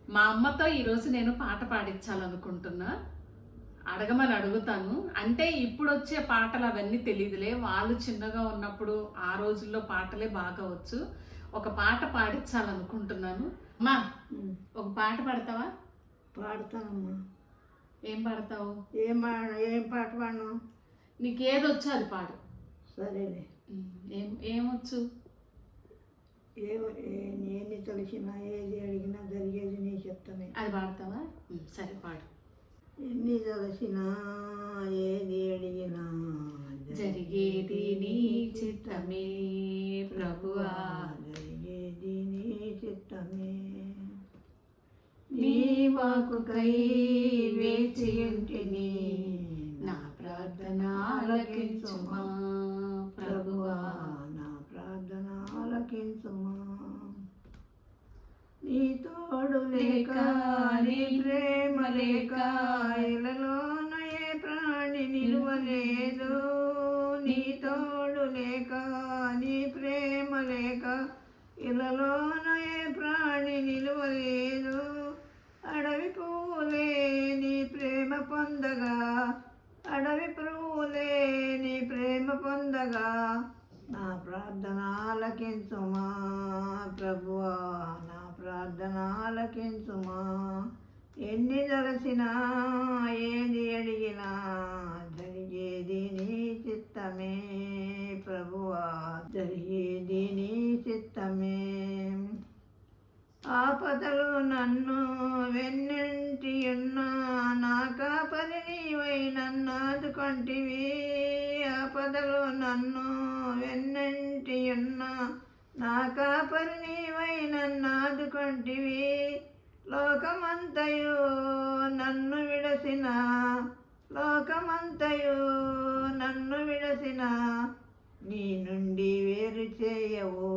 మా అమ్మతో ఈరోజు నేను పాట పాడించాలనుకుంటున్నా. అడగమని అడుగుతాను. అంటే ఇప్పుడొచ్చే పాటలు అవన్నీ తెలీదులే. వాళ్ళు చిన్నగా ఉన్నప్పుడు ఆ రోజుల్లో పాటలే బాగా వచ్చు. ఒక పాట పాడించాలనుకుంటున్నాను. అమ్మా, ఒక పాట పాడతావా? పాడతానమ్మా. ఏం పాడతావు? ఏం పాట పాడను? నీకేదొచ్చో అది పాడు. సరేలే. ఏమొచ్చు? ఎన్ని తెలిసినా ఏది అడిగినా జరిగేది నీ చెప్తానే. అది పాడతావా? సరే పాడు. ఎన్ని తెలిసినా ఏది అడిగినా జరిగేది నీ చిత్తమే ప్రభువా, జరిగేది నీ చిత్తమే. నీ వాక్కుకై వేచి ఉంటిని, నా ప్రార్థన ఆలకించుమా ప్రభువా, నా ప్రార్థన ఆలకించుమా. నీ తోడు లేక నీ ప్రేమ లేక ఇలలోన ఏ ప్రాణి నిలువలేదు. నీ తోడు లేక నీ ప్రేమ లేక ఇలలోన ఏ ప్రాణి నిలువలేదు. అడవి పువ్వులే నీ ప్రేమ పొందగా, అడవి పువ్వులే నీ ప్రేమ పొందగా, నా ప్రార్థన ఆలకించుమా ప్రభువా, నా ప్రార్థన ఆలకించుమా. ఎన్ని తలసినా ఏది అడిగినా జరిగేది నీ చిత్తమే ప్రభువా, జరిగేది నీ చిత్తమే. ఆపదలు నన్ను వెన్నంటి ఉన్నా, నా కాపరి నీవై నన్ను ఆదుకొంటివి. ఆపదలు నన్ను వెన్నంటి ఉన్నా, నా కాపరి నీవై నన్ను ఆదుకొంటివి. లోకమంతయు నన్ను విడసిన, లోకమంతయు నన్ను విడసిన, నీ నుండి వేరు చేయవు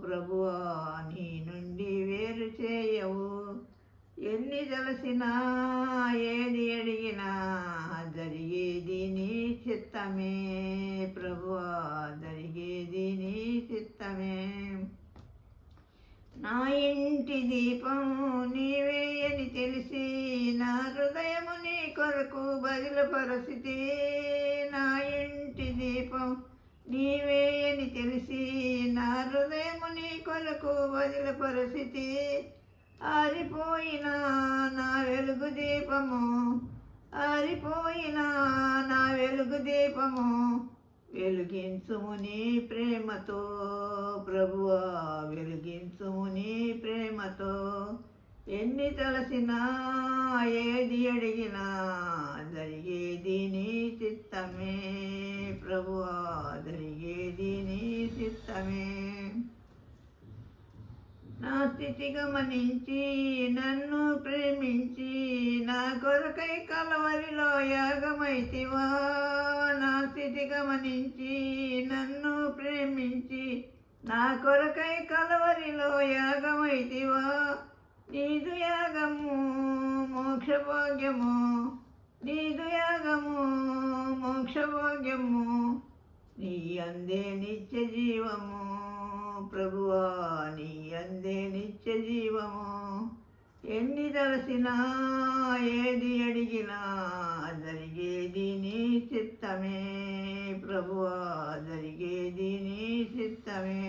ప్రభువా, నీ నుండి వేరు చేయవు. ఎన్ని తలసినా ఏది అడిగినా జరిగేది నీ చిత్తమే ప్రభువా, జరిగేది నీ చిత్తమే. నా ఇంటి దీపం నీవే అని తెలిసి, నా హృదయము నీ కొరకు బదిలపరచితి. నా ఇంటి దీపం నీవే అని తెలిసి, నా హృదయము నీ కొరకు బదిలపరచితి. ఆరిపోయిన నా వెలుగు దీపము, ఆరిపోయిన నా వెలుగు దీపము, వెలిగించుము నీ ప్రేమతో ప్రభువా, వెలిగించుము నీ ప్రేమతో. ఎన్ని తలసినా ఏది అడిగినా జరిగేది నీ చిత్తమే ప్రభువా, జరిగేది నీ చిత్తమే. నా స్థితి గమనించి నన్ను ప్రేమించి, నా కొరకై కలవరిలో యాగమైతివా. నా స్థితి గమనించి నన్ను ప్రేమించి, నా కొరకై కలవరిలో యాగమైతివా. నీదు యాగము మోక్షభాగ్యము, నీదు యాగము మోక్షభాగ్యము, నీ అందే నిత్య జీవము ప్రభువా, నీ అందే నిత్య జీవము. ఎన్ని తలసినా ఏది అడిగినా జరిగేది నీ చిత్తమే ప్రభువా, జరిగేది నీ చిత్తమే.